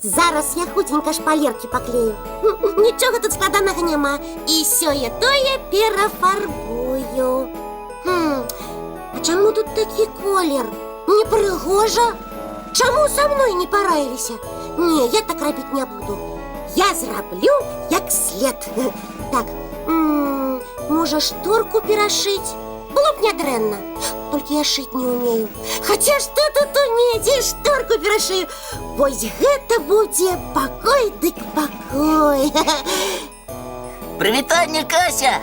Зараз я хутенька шпалерки паклею. Нічого тут складаного нема. І сёе-тое перафарбую. А чаму тут такі колер? Непрыгожа. Чаму са мной не параіліся? Не, я так рабіць не буду. Я зраблю як след. Так, можа шторку перашыць? Было б нядрэнна. Толькі я шыць не умею. Хаця што тут умець, і шторку перашыю. Вось гэта будзе пакой дык пакой. Прывітанне, Кася!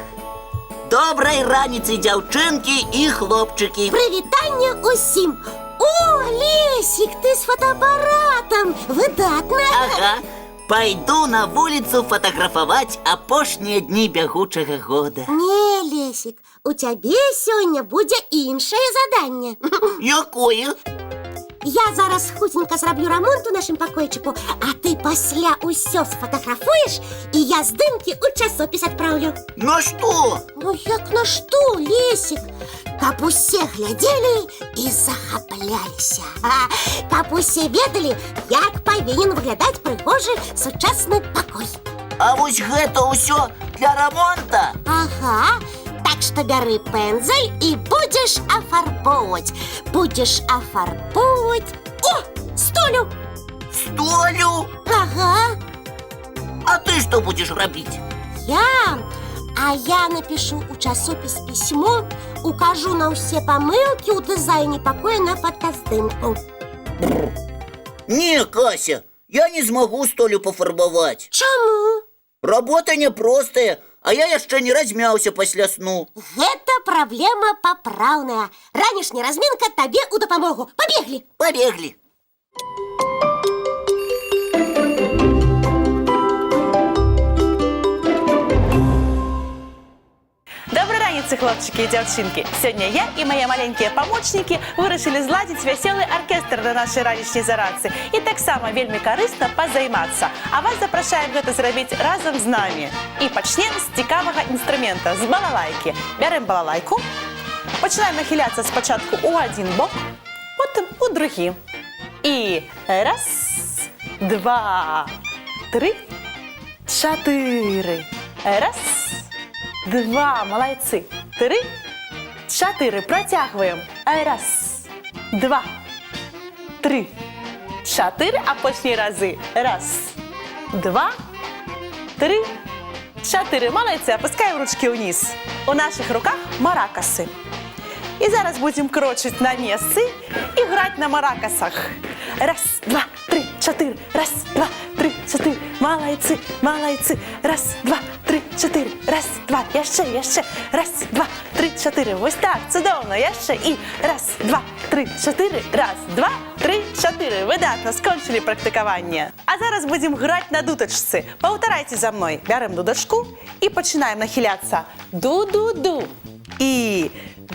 Добрай раніцы, дзяўчынкі і хлопчыкі! Прывітанне усім! О, Лесик, ты с фотоапаратом! Выдатна! Ага, пайду на вуліцу фатаграфаваць апошнія дні бягучага года. Не, Лесик, у цябе сёння будзе іншае заданне. Якое? Я зараз хутенька зраблю рамонт у нашым пакойчыку, а ты пасля ўсё сфотаграфуеш, і я здымкі ў часопіс адпраўлю. На што? Ну як на што, Лесик? Каб усе глядзелі і захапляліся. Каб усе ведалі, як павінен выглядаць прыгожы сучасны пакой. А вось гэта ўсё для рамонта? Ага, так што бяры пэндзаль і будзеш афарбоўваць. Будзеш афарбоўваць... О, столю! Столю? Ага. А ты што будзеш рабіць? Я напишу у часопіс пісьмо, укажу на ўсе памылкі ў дызайне пакоя на фотаздымку. Не, Кася, я не змагу столю пафарбаваць. Чаму? Работа няпростая, а я яшчэ не размяўся пасля сну. Гэта праблема папраўная. Ранішняя разминка табе ў дапамогу. Пабеглі! Пабеглі! Доброй раніцы, хлопчики и девчонки! Сегодня я и мои маленькие помощники вырашили зладить веселый оркестр на нашей ранішняй зарадцы и так само вельми корыстно позайматься. А вас запрашаем гэта зрабіць разом з нами. И пачнем с цікавага инструмента, с балалайки. Бярем балалайку, починаем нахиляться спочатку у один бок, потом у другі. И раз, два, три, чатыры. Раз, два, молодцы. Три, чатыры. Протягиваем. Раз, два, три, чатыры. Апошние разы. Раз, два, три, чатыры. Молодцы. Опускаем ручки вниз. У наших руках маракасы. И зараз будем крочить на месцы и играть на маракасах. Раз, два, три, чатыры. Раз, два, три, чатыры. Молодцы, молодцы. Раз, два, три, чатыры. Раз, два, яшчэ. Раз, два, три, чатыры. Вось так, цудоўна. Яшчэ і раз, два, три, чатыры. Раз, два, три, чатыры. Выдатна, скончили практыкаванне. А зараз будем грать на дудачцы. Паўтарайце за мной. Бярем дудачку и починаем нахиляться. Ду-ду-ду. И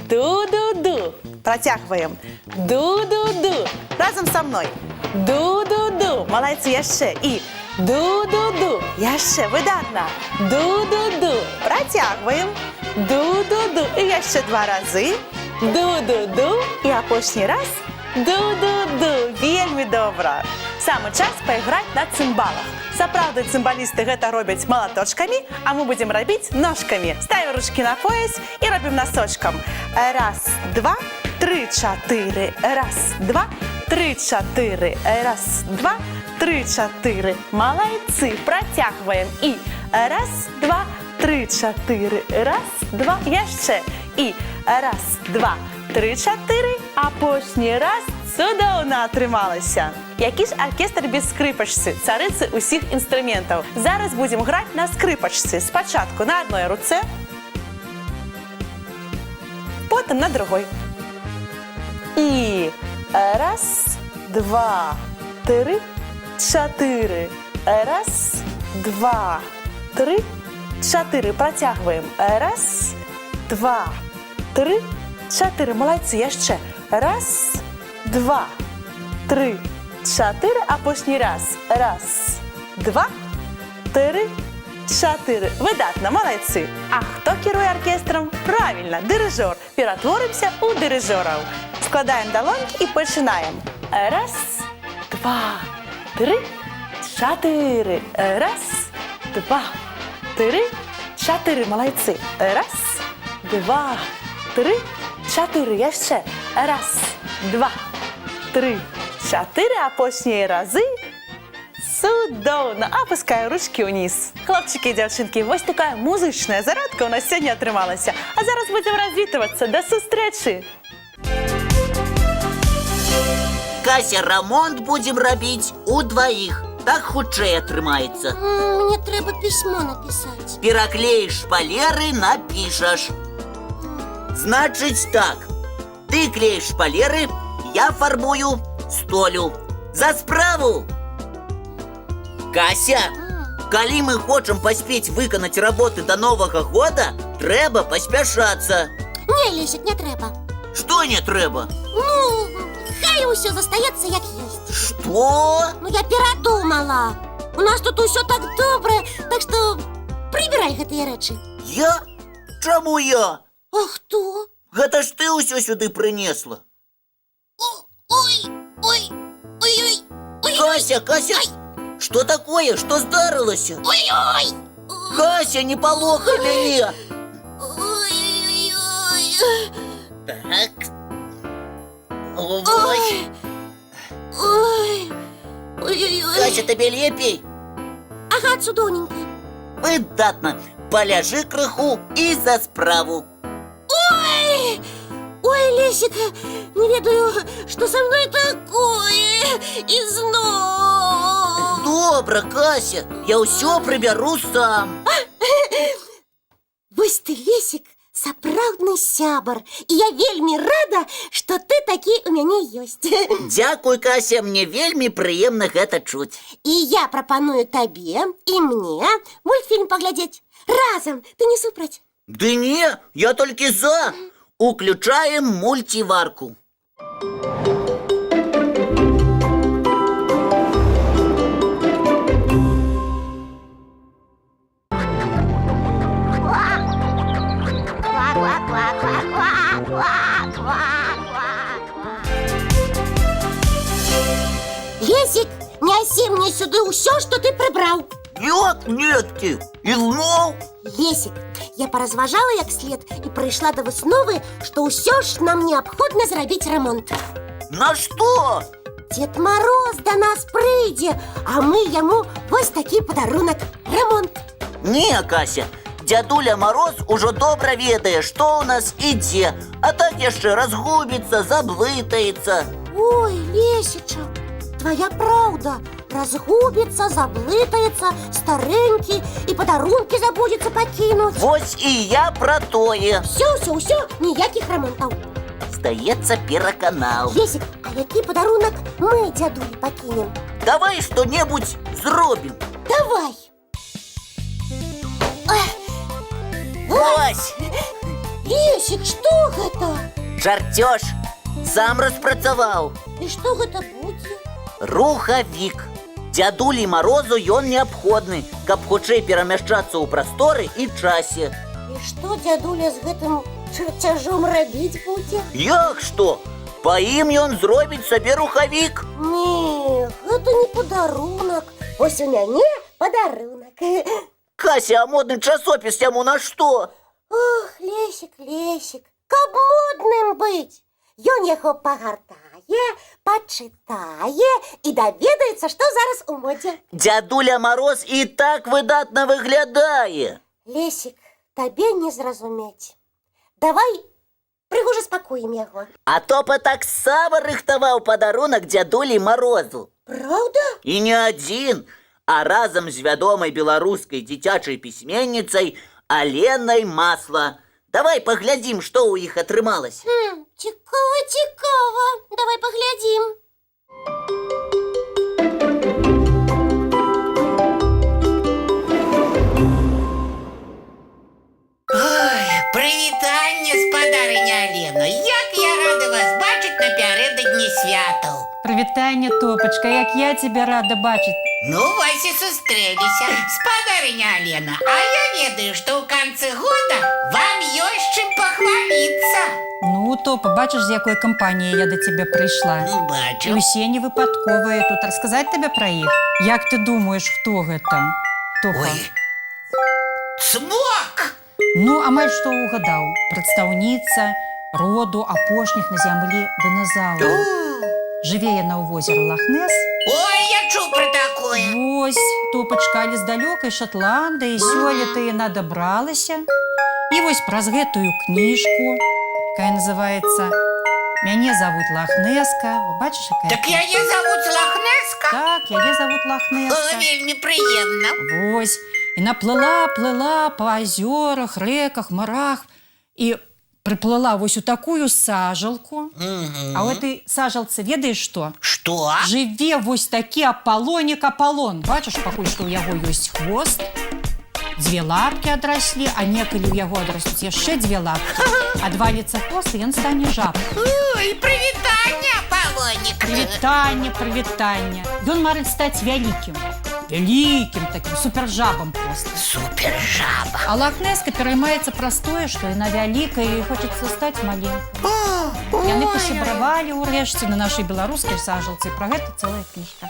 ду-ду-ду. Протягиваем. Ду-ду-ду. Разом со мной. Ду-ду-ду. Молодцы, яшчэ. И ду-ду-ду. Яшчэ, выдатна. Ду-ду-ду. Протягиваем. Ду-ду-ду. И яшчэ два разы. Ду-ду-ду. И апошні раз. Ду-ду-ду. Вельми добра. Самы час поиграть на цымбалах. Сапраўды цымбалісты гэта робяць малаточкамі, а мы будем рабіць ножкамі. Ставим ручки на пояс и робим носочком. Раз, два, три, чатыры. Раз, два, три, чатыры. Раз, два, три, чатыры. Молодцы. Протягиваем. И раз, два, три, чатыры. Раз, два, яшчэ. И раз, два, три, чатыры. Апошні раз. Цудоўна атрымалася. Які ж оркестр без скрипачцы, царыцы усіх інструментаў. Зараз будем граць на скрипачцы. Спачатку на одной руце, потом на другой. И раз, два, три, чатыры. Раз, два, три, чатыры. Протягиваем. Раз, два, три, чатыры. Молодцы, яшчэ. Раз, два, три, чатыры. Апошні раз. Раз, два, три, 4. Видатно, молодці. А хто керує оркестром? Правильно, дирижер. Перетворимося у дирижерів. Складаємо долоньки і починаємо. Раз, два, три, 4. Раз, два, три, 4. Молодці. Раз, два, три, 4. Я ще. Раз, два, три, 4. А почні рази. Судовно. Опускаю ручки вниз. Хлопчики і дівчинки, ось така музична зарядка у нас сьогодні отрималася. А зараз будемо розвітуватися. До зустрічі! Кася, ремонт будемо робити удвоїх. Так хутчэй атрымаецца. Мне треба письмо написать. Пераклеишь шпалеры, напишешь. Значит так. Ты клеишь шпалеры, я фарбую столю. За справу! Кася, калі мы хочам паспець выканаць работы до Новага года, трэба паспяшацца. Не, Лесик, не треба. Што не трэба? Ну, хай усё застаецца як ёсць. Што? Ну, я перадумала. У нас тут усё так добра, так што прыбірай гэтыя рэчы. Я? Чаму я? А хто? Гэта ж ты ўсё сюды прынесла. Ой, ой, ой, ой, ой. Кася, Кася, что такое? Что здарылася? Ой-ой! Кася, не полохай мяне! Ой-ой-ой! Так. Ой. Ой! Ой! Ой-ой-ой! Кася, тебе лепей? Ага, цудоўненька. Выдатна. Поляжи крыху и за справу. Ой! Ой, Лесик, не ведаю, што са мной такое. І зноў. Добра, Кася, я ўсё прыбяру сам. Вось ты, Лесик, сапраўдны сябар. І я вельмі рада, што ты такі ў мяне ёсць. Дзякуй, Кася, мне вельмі прыемна гэта чуць. І я прапаную табе і мне мультфільм паглядзець. Разам, ты не супраць? Ды не, я толькі за. Уключаем мультиварку. Лесик, нясі мне сюды ўсё, што ты прыбраў. Як, детки? Ізноў? Лесик, я паразважала як след і прыйшла да высновы, што ўсё ж нам неабходна зрабіць рамонт. На што? Дед Мороз да нас прыйдзе, а мы яму вось такі падарунак – рамонт. Не, Кася, дядуля Мороз ужо добра ведае, што ў нас ідзе, а так яшчэ разгубіцца, заблытаецца. Ой, Лесіча, твоя праўда. Разгубіцца, заблытаецца, старэнькі і падарункі забудзецца пакінуць. Вось і я пра тое. Усё, ніякіх рамонтаў. Здаецца, пераканаў. Лесик, а які падарунак мы дзядулі пакінем? Давай што-небудзь зробім. Давай. Вось! Лесик, што гэта? Чарцёж сам распрацаваў. І што гэта будзе? Рухавік. Дзядулі Марозу ён неабходны, каб хутчэй перамяшчацца ў прасторы і часе. І што дзядуля з гэтым чарцяжом рабіць будзе? Як што? Па ім ён зробіць сабе рухавік. Не, гэта не падарунак. Вось у мяне падарунак. Кася, а модны часопіс яму на што? Ох, Лесик, каб модным быць. Ён яго пагартае, пачытае і даведаецца, што зараз у модзе. Дзядуля Мароз і так выдатна выглядае. Лесик, табе не зразумець. Давай прыгожа спакоім яго. А то па таксама рыхтаваў падарунак дзядулі Марозу. Праўда? І не адзін, а разам з вядомай беларускай дзіцячай пісьменніцай Аленай Масла. Давай паглядзім, што ў іх атрымалася. Цікава. Давай паглядзім. Ой, прывітанне, спадарыня Алена. Як я рада вас бачыць напярэдадні святаў. Привітання, Топочка, як я тебе рада бачить. Ну, вось и сустрэліся. Спадарыня Алена, а я ведаю, што ў канцы года вам ёсць чым пахваліцца. Ну, Топа, бачиш, з якої компанії я до тебе прийшла. І Бачу. усі не випадкові тут. Розказати тебе про їх? Як ти думаєш, хто це? Топа. Ой, цмок! Ну, а майже що угадав. Представниця роду опошніх на землі динозаврів. Живе на озері Лохнес. Ой, я чув про такое. Ось, Топочка, але з далекої Шотландії сьогодні ти надобралася. І ось праз гэтую книжку, яка називається «Мяне зовут Лохнеска». Ви бачиш, яка? Так яе зовут Лохнеска? Так, яе зовут Лохнеска. О, вельмі прыемна. Ось. І наплыла по озерах, реках, морах. І приплыла ось у такую сажалку. А у этой сажалцы ведаеш што? Што? Жыве вось такі Аполлон. Бачыш, пакуль што ў яго ёсць хвост, дзве лапкі адраслі, а некалі ў яго адрастуць яшчэ дзве лапкі. Адваліцца хвост, і ён стане жабкай. Ой, прывітанне, Аполлонік. Прывітанне. Ён марыць стаць вялікім таким супержабам просто. Супержаба. А Лохнеска пераймаецца праз тое, што яна вялікая і хочацца стаць маленькай. Яны пасябравалі ўрэшце на нашай беларускай сажалцы. Пра гэта цэлая кніжка.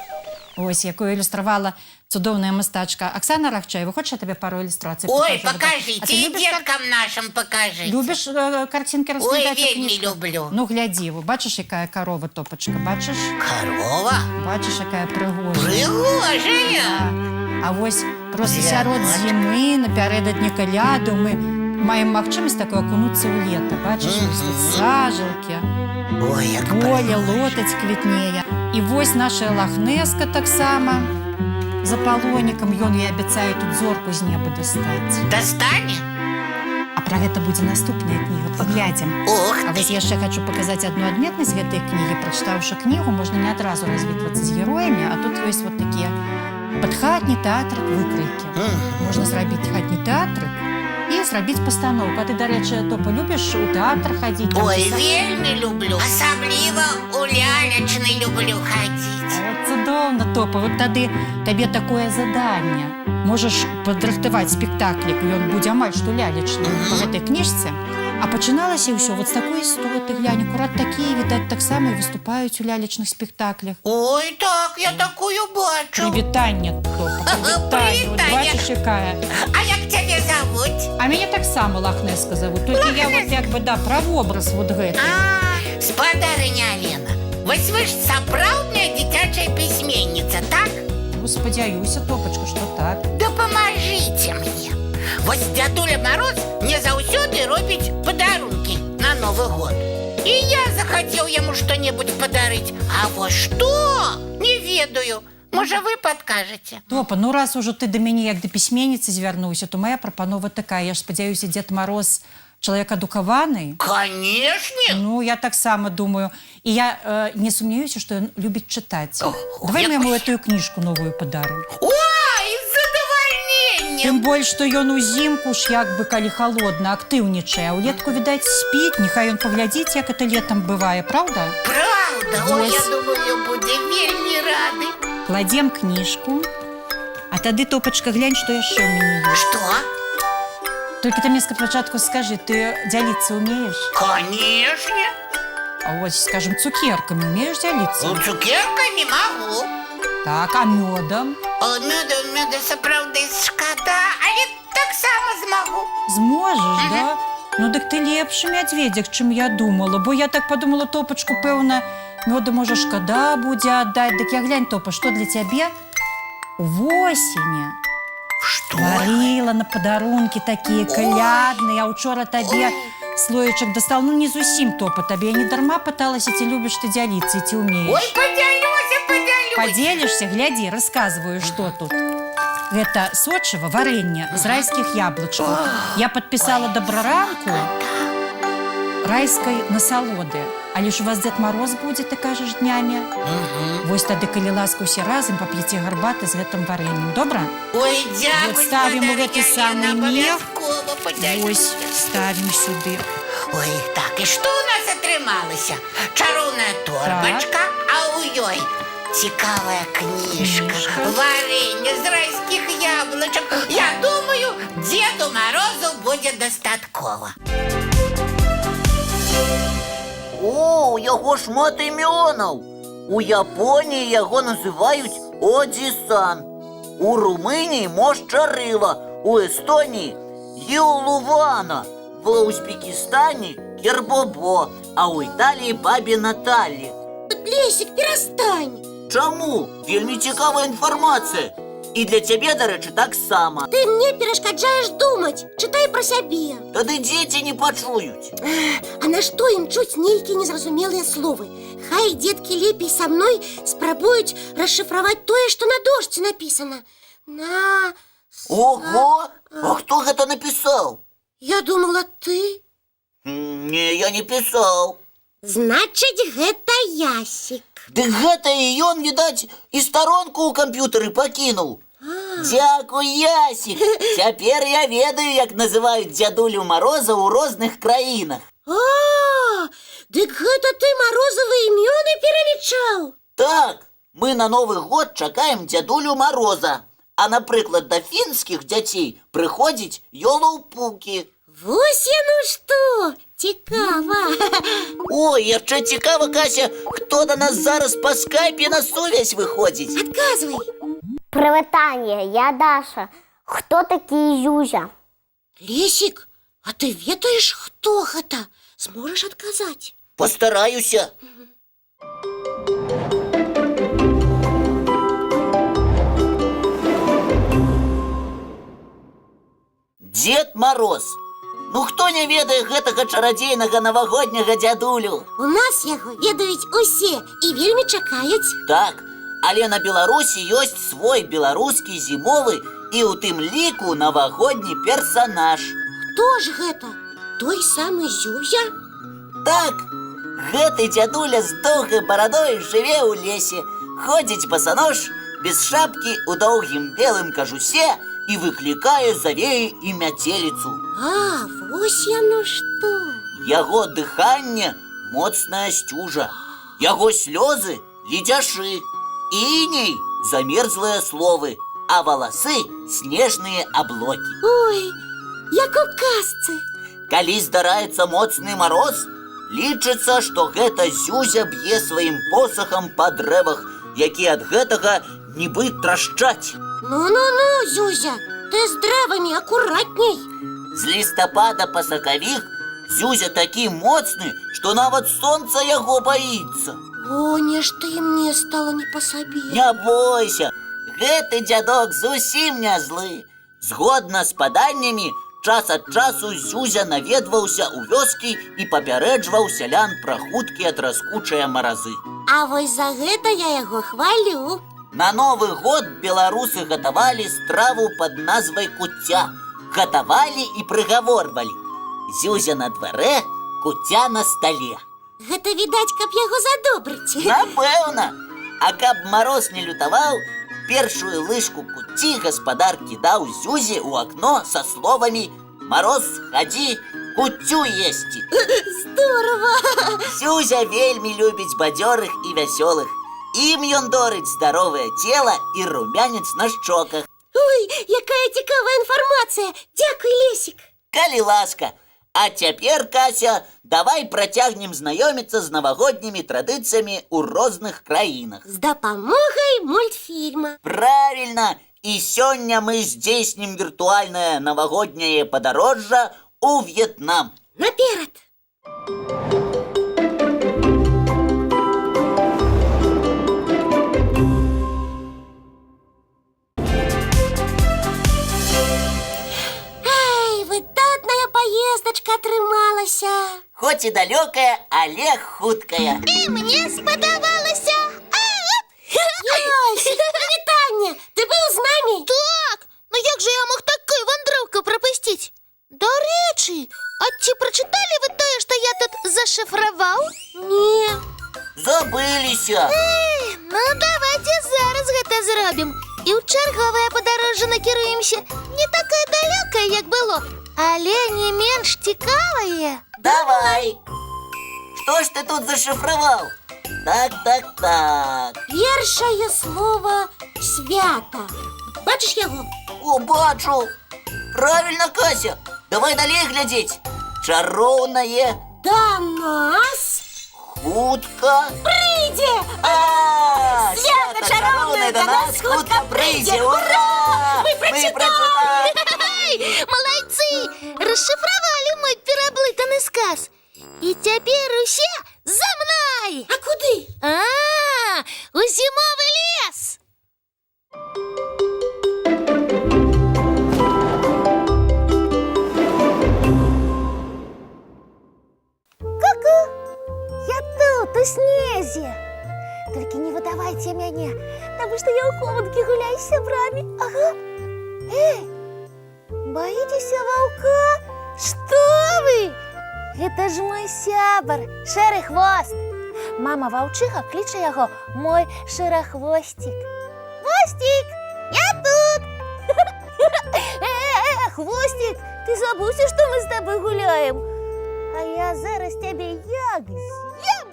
Ось, якую ілюстравала цудоўная мастачка Оксана Рахчаева. Хочаш, я табе пару ілюстрацый Ой, покажу? покажите, и деткам нашим покажите. Любіш картинки разглядаць? Ой, вельмі люблю. Ну, глядзі, бачыш, якая корова, Топочка, бачыш? Корова? Бачыш, якая прыгожая. Пригожая. А вось просто сярод зімы, напярэдадні каляду мы маем магчымасць такой акунуцца ў лета. Бачыш, тут сажалкі, Ой, як поле, прыгожа. лотаць квітнее. І вось наша Лохнеска таксама з Аполлонікам. Ён і абяцае тут зорку з неба дастаць. Достане? А пра гэта будзе наступная кніга. Паглядзім. Ох А вось яшчэ хочу показаць адну адметнасць гэтай кнігі. Прачытаўшы кнігу, можна не адразу развітвацца з героямі, а тут ёсць вот такія падхатні тэатрык выкрыйкі. Можна зрабіць хатні тэатрык і зрабіць пастаноўку. А ты, дарэчы, Топа, любіш у тэатр хадзіць? там Ой, пісаць? вельмі люблю. Асабліва у лялечны люблю ходить. От цудоўна, Топа, вот тады табе такое заданне. Можаш падрыхтаваць спектаклік, ён будзе амаль што лялечны па гэтай кніжцы. А пачыналася ўсё вот з такой істоты. Глянь, акурат такія, відаць, таксама і выступаюць у лялечных спектаклях. Ой, так, я такую бачу. Прывітанне, Топа, прывітанне. Вот Прывітанне. бачыш, якая. А як цябе зовут? А мяне таксама Лохнеска зовут. Толькі я вот як бы, да, пра вобраз вот гэты. Спадарыня Алена, вось вы ж сапраўдная дзіцячая пісьменніца, так? Ну, спадзяюся, Топачка, што так. Да памажыце мне. Вось Дзядуля Мароз мне заўсёды робіць падарункі на Новы год. І я захацеў яму што-небудзь падарыць. А вось што? Не ведаю. Можа, вы падкажаце? Топа, ну раз ужо ты да мяне як да пісьменніцы звярнуўся, то моя прапанова такая. Я ж спадзяюся, Дзед Мароз чалавек адукаваны. Канешне. Ну, я таксама думаю. І я не сумняюся, што ён любіць чытаць. Давай мы якось. яму этую кніжку новую падарым. Ой, з задавальненнем. Тым больш, што ён узімку ж як бы, калі халодна, актыўнічае, а ўлетку, відаць, спіць. Няхай ён паглядзіць, як это летам бывае, праўда? Правда? Ой, я Вось. думаю, будзе вельмі рады. Кладзем кніжку. А тады, Топачка, глянь, што яшчэ ў мяне ёсць. Што? Толькі ты мне спачатку скажы, ты дзяліцца ўмееш? Канешне. А вось, скажем, цукеркамі ўмееш дзяліцца? Цукеркамі магу. Так, а мёдам? Меда сапраўды шкада, але таксама змагу. Зможаш, да? Ну, дык ты лепшы мядзведзік, чым я думала. Бо я так подумала, Топачку, пэўна, мёда, можа, шкада будзе аддаць. Дык я глянь, Топа, што для цябе? У восені Што? варила на падарункі такія калядныя, а учора табе слоечак дастал. Ну, не зусім, Топа, табе я не дарма пыталася, ці любіш ты дзяліцца, і ці ўмееш. Ой, падзялюся. Падзелішся, глядзі, расказваю, што тут. Гэта сочыва, варэнне з райскіх яблычкаў. Я падпісала дабраранку райскай насалоды. Але ж у вас Дзед Мароз будзе, ты кажаш, днямі. Вось тады, калі ласка, усе разам пап'еце гарбаты з гэтым варэннем. Добра? Ой, дзякуй, Вот ставім у гэты спадарыня самы Алена, мех. абавязкова падзялюся. Вось, ставім сюды. Ой, так, і што ў нас атрымалася? Чароўная торбачка, а ў ёй цікавая кніжка, варэнне з райскіх яблычак. Я думаю, Деду Морозу будзе дастаткова. О, у яго шмат імёнаў. У Японіі яго называюць Оді-сан. У Румынії Мошчарыла, у Эстоніі Юлувана, ва Узбекистані Кербобо, а у Італії Бабі Наталі. Лесик, перестань. Чаму? Вельмі цікавая інфармацыя. І для цябе, дарэчы, таксама. Ты мне перашкаджаеш думаць. Чытай пра сябе. Тады дзеці не пачуюць. А на што ім чуць нейкія незразумелыя словы? Хай дзеткі лепей са мной спрабуюць расшыфраваць тое, што на дошцы напісана. Ого! А хто гэта напісаў? Я думала, ты. Не, я не пісаў. Значыць, гэта Ясік. Дык гэта і ён, відаць, і старонку ў камп'ютары пакінуў. Дзякуй, Ясік. Цяпер я ведаю, як называюць дзядулю Мароза ў розных краінах. Дык гэта ты марозавы імёны пералічаў? Так, мы на Новы год чакаем дзядулю Мароза. А, напрыклад, да фінскіх дзяцей прыходзіць Ёлоўпукі. Вось яно што! Цікава! Ой, яшчэ цікава, Кася, хто да нас зараз па скайпе на сувязь выходзіць. Адказвай! Прывітанне, я Даша. Хто такі Зюзя? Лесік, а ты ведаеш, хто гэта? Зможаш адказаць? Пастараюся. Дед Мороз. Ну хто не ведае гэтага чарадзейнага навагодняга дзядулю? У нас яго ведаюць усе і вельмі чакаюць. Так, але на Беларусі ёсць свой беларускі зімовы і ў тым ліку навагодні персанаж. Хто ж гэта? Той самы Зюзя? Так, гэты дзядуля з доўгай барадой жыве ў лесе, ходзіць басанож, без шапкі ў доўгім белым кажусе і выклікае завеі і мяцеліцу. Вось яно што! Яго дыханне моцная сцюжа, яго слёзы ледзяшы, іней замерзлыя словы, а валасы снежныя аблокі. Ой, як у казцы! Калі здараецца моцны мароз, лічыцца, што гэта Зюзя б'е сваім посахам па дрэвах, якія ад гэтага нібы трашчаць. Ну, Зюзя, ты з дрэвамі акуратней. З лістапада па сакавік Зюзя такі моцны, што нават сонца яго баіцца. О, нешта і мне стала не па сабе. Не бойся, гэты дзядок зусім не злы. Згодна з паданнямі, час ад часу Зюзя наведваўся ў вёскі і папярэджваў сялян пра хуткія траскучыя маразы. А вось за гэта я яго хвалю. На Новы год беларусы гатавалі страву пад назвай куцця. Гатавалі і прыгаворвалі: Зюзя на дварэ, куцця на стале. Гэта відаць, каб яго задобрыць. Напэўна. А каб мароз не лютаваў, першую лыжку куцці гаспадар кідаў Зюзе ў акно са словамі: «Мароз, хадзі, куццю есці». Здорово! Зюзя вельмі любіць бадзёрых і вясёлых. Ім ён дорыць здаровае цела і румянец на шчоках. Ой, якая цікавая інфармацыя! Дзякуй, Лесік! Калі ласка. А цяпер, Кася, давай працягнем знаёміцца з навагоднімі традыцыямі ў розных краінах. З дапамогай мультфільма. Правільна! І сёння мы здзейснім віртуальнае навагодняе падарожжа ў В'етнам. Наперад! Паездачка атрымалася. Хоць і далёкая, але хуткая. І мне спадабалася. Ёсь, вітанне, ты быў з намі? Так, ну як жа я мог такую вандроўку прапусціць? Дарэчы, а ці прачыталі вы тое, што я тут зашыфраваў? Не. Забыліся. Ну давайте зараз гэта зробім. І ў чарговае падарожжа накіруемся. Не такое далёкае, як было, але не менш цікавае. Давай. Что ж ты тут зашифровал? Так. Першае слово свята. Бачиш яго? О, бачу. Правильно, Кася. Давай далей глядеть. Чароўнае, Да нас хутка. прыйдзе! Свята чароўнае да нас хутка прыйдзе. Ура! Мы прочитали! Молодцы! Расшифровали мой пераблытаны сказ. І цяпер усе за мной! А куды? У зімовы лес! Я тут, у снезе. Только не выдавайте мяне, потому что я у хованки гуляю с сябрами. Ага. Эй, боитесь волка? Что вы? Это ж мой сябр, Шэры Хвост. Мама ваўчыха кліча яго мой шэрахвосцік. Хвостик, я тут. Хвостик, ты забудься, что мы с тобой гуляем. А я зараз тебе як з'ем.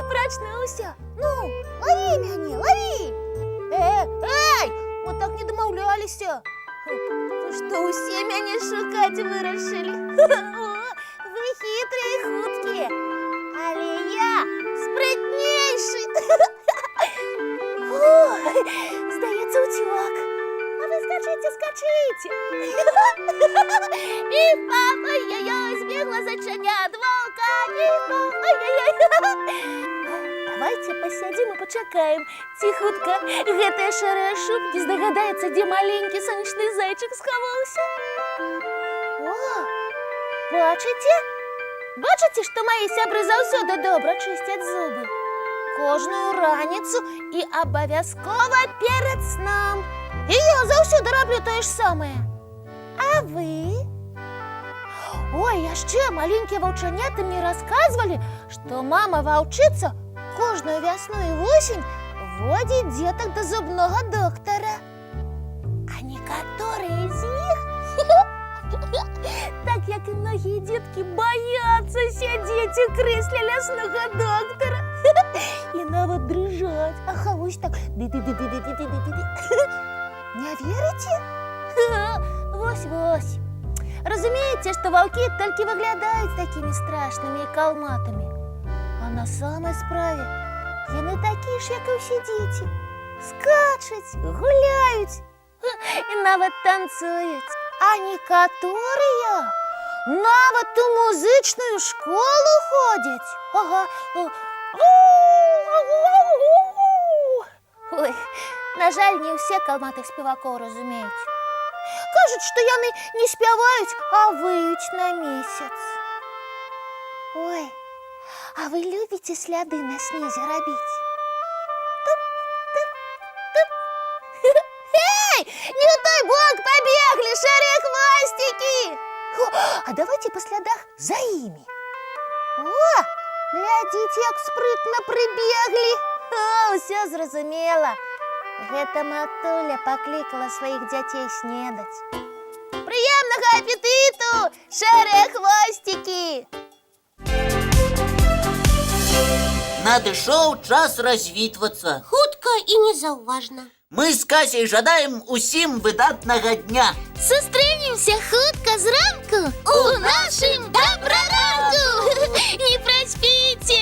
Прачнуўся. Ну, лови мяне, лови. Эй, мы так не домовлялися. Вы что, усе мяне шукаць вырашылі? Вы хитрые и хуткие. Але я спрытнейшы. Здаецца, уцёк. А вы скачите. И папа, ой-ой-ой, сбегла зайчаня от волка. И папа, ой-ой-ой. Давайте посядем и почакаем. Тихутка, гэтая шэрая шубка здагадаецца, дзе маленькі сонечны зайчик схаваўся. О, бачыце? Бачыце, што мои сябры заўсёды добра чысцяць зубы? Кожную раніцу і абавязкова перад сном. І я заўсёды раблю тое ж самае. А вы? Ой, яшчэ маленькія ваўчаняты мне расказвалі, што мама ваўчыца кожную вясну і восень водзіць дзетак да зубнога доктара. А некаторыя з іх, так як і многія дзеткі, баяцца сядзець у крэсле ляснога доктара і нават дрыжаць. Ага, вось так. Не верите? Вось-вось. Разумеете, что волки только выглядают такими страшными и калматыми. А на самой справе яны такие ж, як і ўсе дзеці. Скачуць, гуляюць і нават танцуюць. А некаторыя нават у музычную школу ходзяць. Ага. Ой, на жаль, не ўсе калматых спевакоў разумеюць. Кажуць, што яны не спяваюць, а выюць на месяц. Ой, а вы любіце сляды на снезе рабіць? Туп-туп-туп. Эй, не ў той бок пабеглі, шэры-хвосцікі! А давайте по слядах за імі. О, глядзіце, як спрытна прыбеглі. О, ўсё зразумела. Гэта матуля паклікала сваіх дзяцей снедаць. Прыемнага апетыту, шэрыя хвосцікі! Надышоў час развітвацца. Хутка і незаўважна. Мы з Касей жадаем усім выдатнага дня. Сустрэнемся хутка зранку у нашым добраранку. Не праспіце!